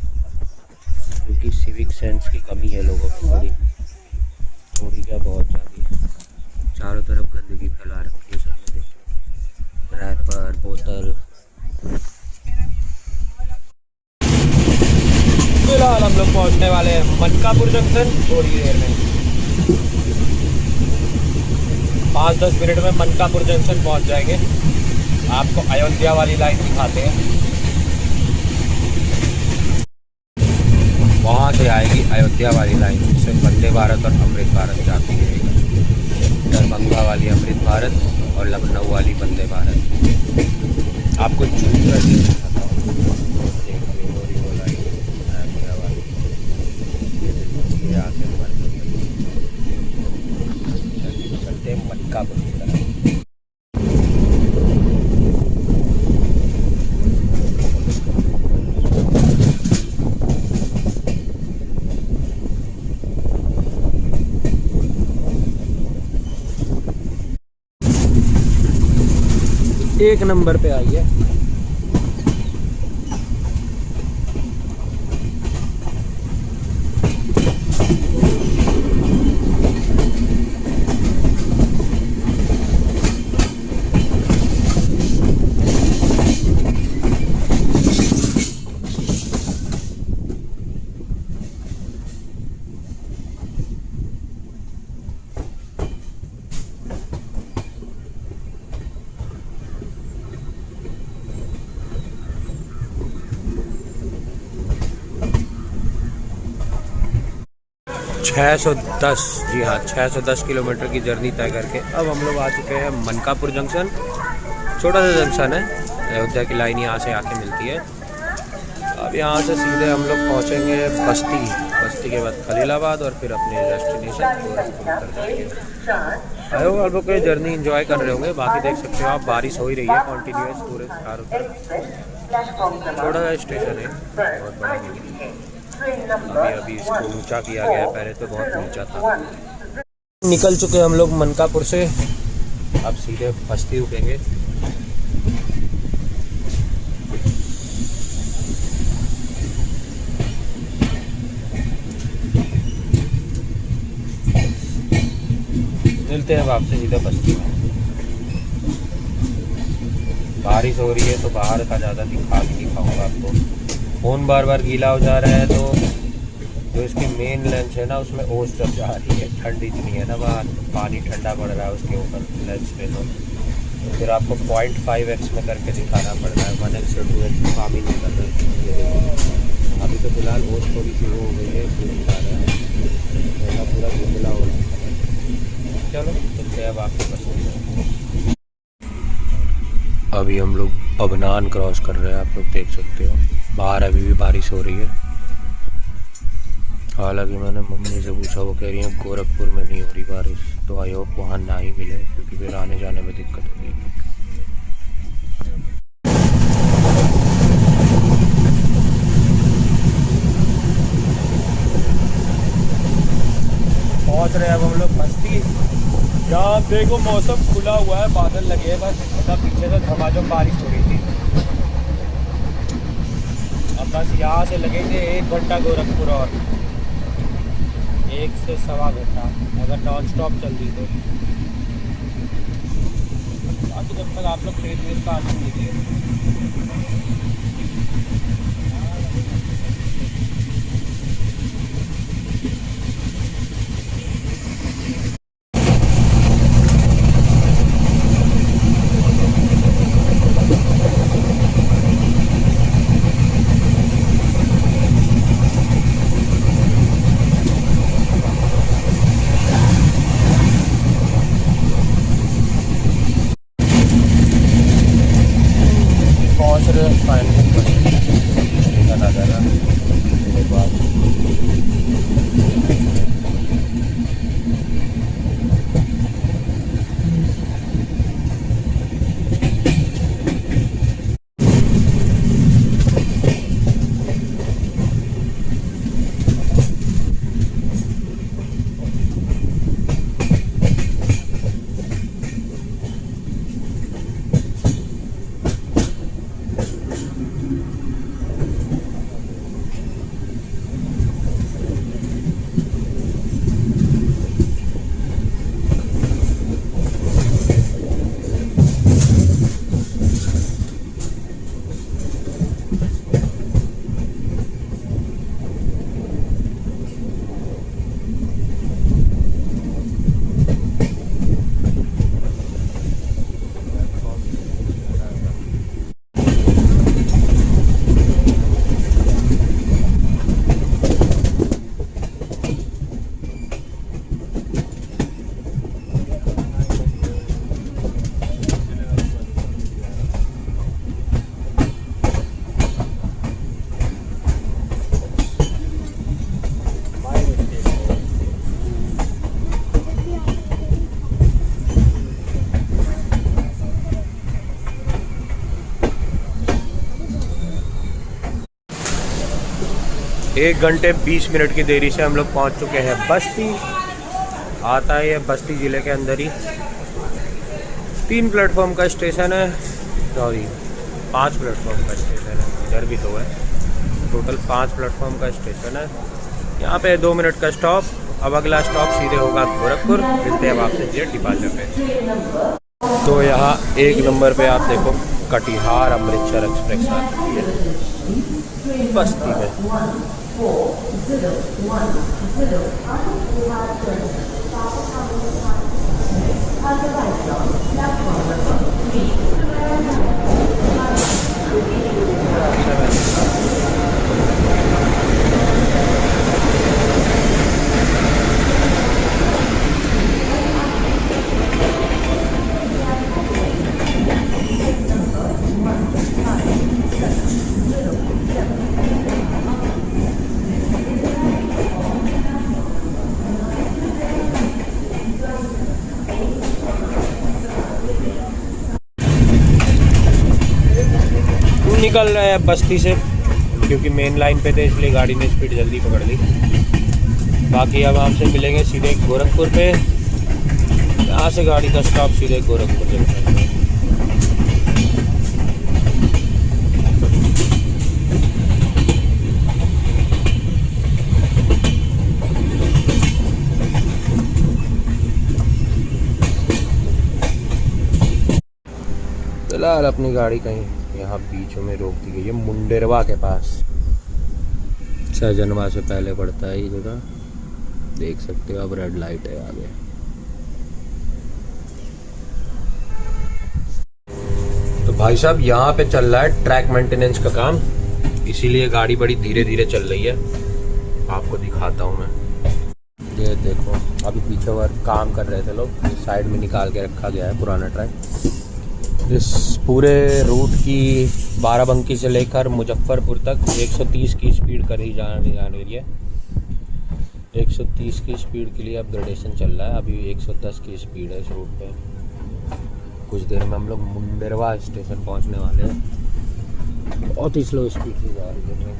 क्योंकि सिविक सेंस की कमी है लोगों में थोड़ी क्या बहुत ज़्यादा। चारों तरफ गंदगी फैला रखी है सबने, देखो रैपर बोतल। फिलहाल हम लोग पहुंचने वाले हैं मनकापुर जंक्शन थोड़ी देर में। 5-10 मिनट में मनकापुर जंक्शन पहुंच जाएंगे। आपको अयोध्या वाली लाइन दिखाते हैं। वहाँ से आएगी अयोध्या वाली लाइन, जिससे वंदे भारत और अमृत भारत जाती है। दरभंगा वाली अमृत भारत और लखनऊ वाली वंदे भारत। आपको जूम करके दिखाता हूँ, वो लाइन अयोध्या वाली ये आके करते हैं मनकापुर की तरफ। एक नंबर पे आई है। छः 610, जी हाँ 610 किलोमीटर की जर्नी तय करके अब हम लोग आ चुके हैं मनकापुर जंक्शन। छोटा सा जंक्शन है, अयोध्या की लाइन यहाँ से आके मिलती है। अब यहाँ से सीधे हम लोग पहुँचेंगे बस्ती के बाद खलीलाबाद और फिर अपने डेस्टिनेशन गोरखपुर उतर जाएंगे। आयो आप लोग कोई जर्नी एंजॉय कर रहे होंगे। बाकी देख सकते हो आप, बारिश हो ही रही है कॉन्टीन्यूस पूरे चारों तरफ। छोटा सा स्टेशन है, बहुत बड़ा नहीं है। अभी इसको ऊंचा किया गया है, पहले तो बहुत ऊंचा था। निकल चुके हम लोग मनकापुर से, अब सीधे बस्ती रुकेंगे। मिलते हैं वापसी सीधे बस्ती में। बारिश हो रही है तो बाहर का ज़्यादा दिखा भी नहीं पाऊँगा आपको। फ़ोन बार बार गीला हो जा रहा है, तो जो इसकी मेन लेंस है ना उसमें ओस चढ़ जा रही है। ठंड इतनी है ना बाहर, पानी ठंडा पड़ रहा है उसके ऊपर लेंस पे, तो फिर आपको 0.5x में करके दिखाना पड़ रहा है। 1x से 2x काम ही नहीं कर रहा है। अभी तो फिलहाल ओस थोड़ी सी वो हो गई है, इसलिए दिखा रहा है, पूरा धुंधला हो रहा है। चलो चलते हैं अब आपके पास। अभी हम लोग पबनान क्रॉस कर रहे हैं, आप लोग देख सकते हो। बाहर अभी भी बारिश हो रही है। हालांकि मैंने मम्मी से पूछा, वो कह रही है गोरखपुर में नहीं हो रही बारिश, तो आई होप वहाँ ना ही मिले, क्योंकि फिर आने जाने में दिक्कत होगी। पहुँच रहे हैं अब हम लोग बस्ती। यहाँ देखो मौसम खुला हुआ है, बादल लगे हैं बस, मतलब पीछे से झमाझम बारिश हो रही थी। अब बस यहाँ से लगेंगे 1 घंटा गोरखपुर, और 1 से सवा घंटा अगर नॉन स्टॉप चल रही तो। बाकी जब तक आप लोग ट्रेन का आनंद लीजिए। 1 घंटे 20 मिनट की देरी से हम लोग पहुंच चुके हैं बस्ती। आता है ये बस्ती ज़िले के अंदर ही। 3 प्लेटफॉर्म का स्टेशन है, सॉरी 5 प्लेटफॉर्म का स्टेशन है, इधर भी 2 है, टोटल 5 प्लेटफॉर्म का स्टेशन है। यहाँ पे 2 मिनट का स्टॉप। अब अगला स्टॉप सीधे होगा गोरखपुर। मिलते हैं आपसे ये डिपार्चर पे। तो यहाँ 1 नंबर पे आप देखो कटिहार अमृतसर एक्सप्रेस आती है बस्ती में। निकल रहे हैं बस्ती से क्योंकि मेन लाइन पे थे, इसलिए गाड़ी ने स्पीड जल्दी पकड़ ली। बाकी अब हमसे मिलेंगे सीधे गोरखपुर पे। यहाँ से गाड़ी का स्टॉप सीधे गोरखपुर जंक्शन पे। फिलहाल अपनी गाड़ी कहीं यहाँ बीचों में रोक दी गई है, मुंडेरवा के पास। सहजनवा से पहले पड़ता है ये जगह, देख सकते हो। अब रेड लाइट है आगे। तो भाई साहब यहाँ पे चल रहा है ट्रैक मेंटेनेंस का काम, इसीलिए गाड़ी बड़ी धीरे धीरे चल रही है। आपको दिखाता हूँ मैं। ये देखो अभी पीछे वर्क काम कर रहे थे लोग, साइड में निकाल के रखा गया है पुराना ट्रैक। इस पूरे रूट की बाराबंकी से लेकर मुजफ्फरपुर तक 130 की स्पीड कर ही जाने रही है। 130 की स्पीड के लिए अपग्रेडेशन चल रहा है। अभी 110 की स्पीड है इस रूट पे। कुछ देर में हम लोग मुंडेरवा स्टेशन पहुंचने वाले हैं। बहुत ही स्लो स्पीड से जा रही है ट्रेन।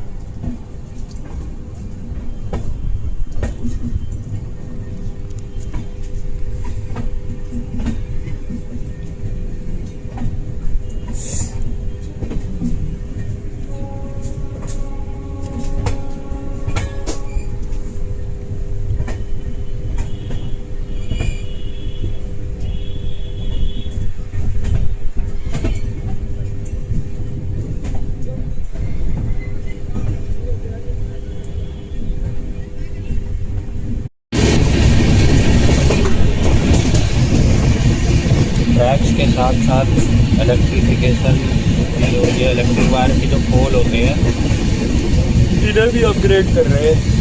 ट्रैक्स के साथ साथ इलेक्ट्रिफिकेशन, जो ये इलेक्ट्रिक वायर के जो पोल होते हैं, इधर भी अपग्रेड कर रहे हैं।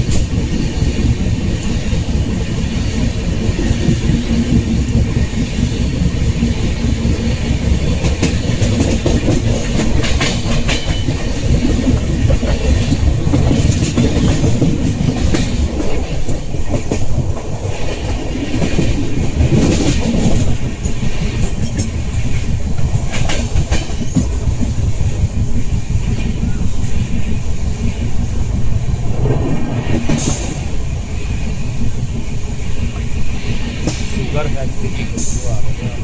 शुगर फैक्ट्री की खुशबू आ रही है।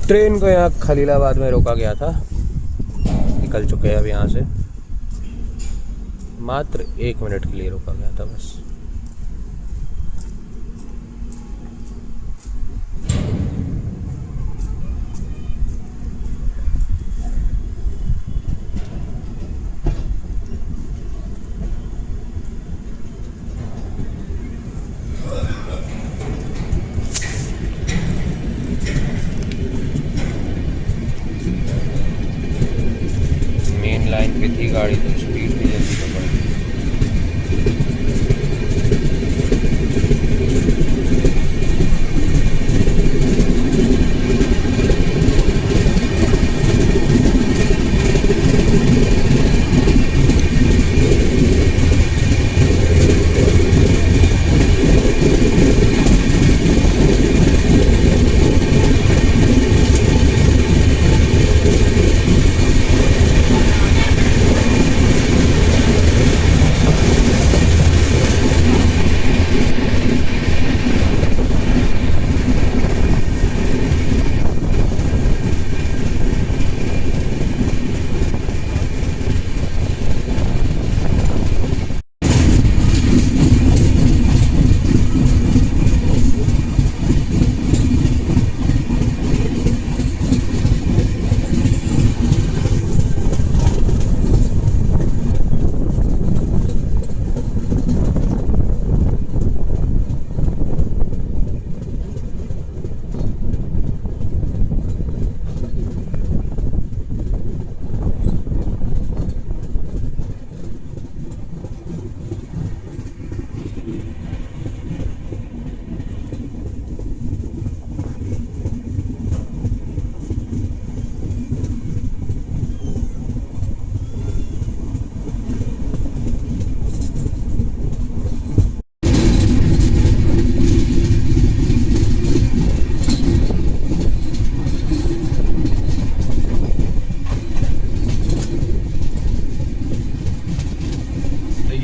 ट्रेन को यहाँ खलीलाबाद में रोका गया था, निकल चुके हैं अब यहाँ से। मात्र 1 मिनट के लिए रोका गया था बस। लाइन पे थी गाड़ी तो स्पीड भी जल्दी पकड़।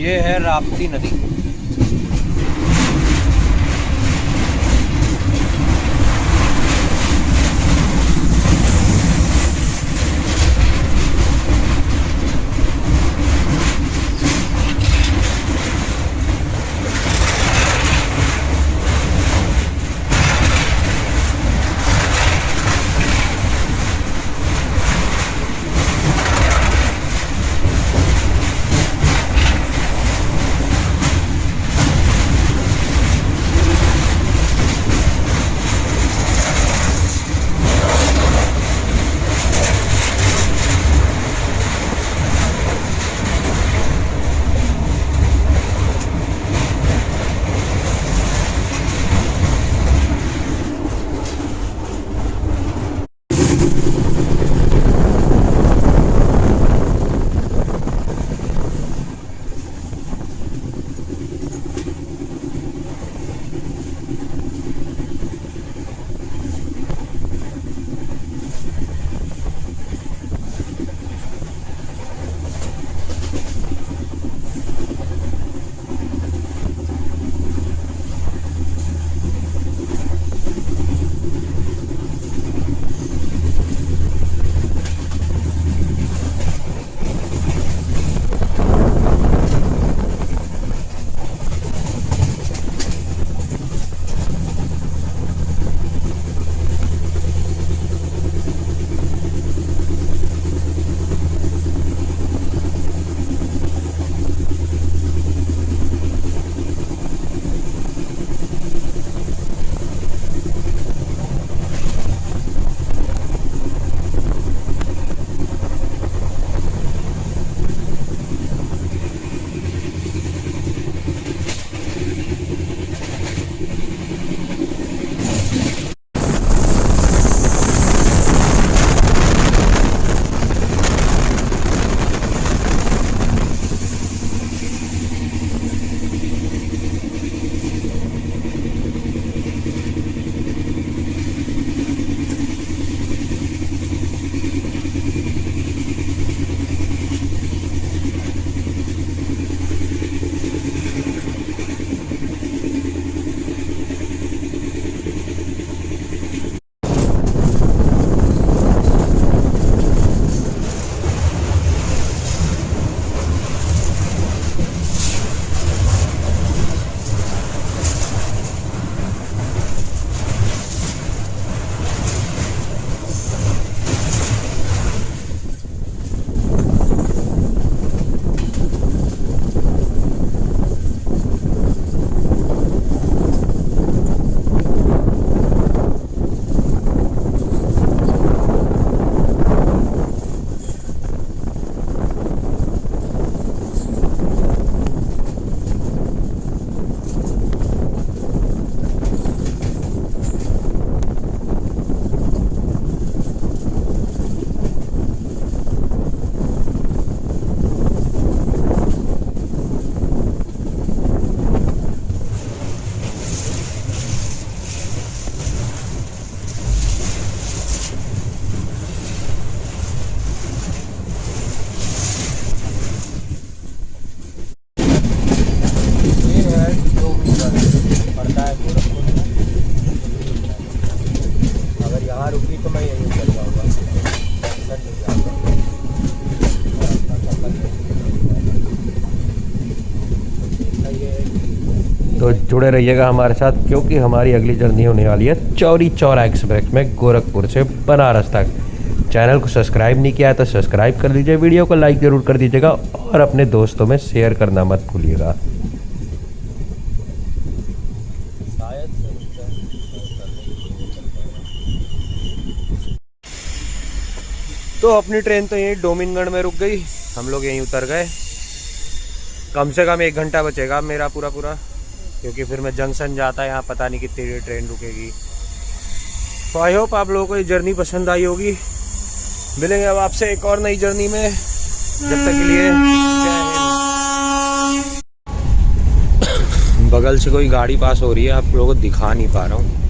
ये है राप्ती नदी। तो जुड़े रहिएगा हमारे साथ, क्योंकि हमारी अगली जर्नी होने वाली है चौरी चौरा एक्सप्रेस में गोरखपुर से बनारस तक। चैनल को सब्सक्राइब नहीं किया है तो सब्सक्राइब कर लीजिए, वीडियो को लाइक ज़रूर कर दीजिएगा और अपने दोस्तों में शेयर करना मत भूलिएगा। तो अपनी ट्रेन तो यहीं डोमिनगढ़ में रुक गई, हम लोग यहीं उतर गए। कम से कम 1 घंटा बचेगा मेरा पूरा, क्योंकि फिर मैं जंक्शन जाता है, यहाँ पता नहीं कितनी देर ट्रेन रुकेगी। तो आई होप आप लोगों को ये जर्नी पसंद आई होगी। मिलेंगे अब आपसे एक और नई जर्नी में, जब तक के लिए जय हिंद। बगल से कोई गाड़ी पास हो रही है, आप लोगों को दिखा नहीं पा रहा हूँ।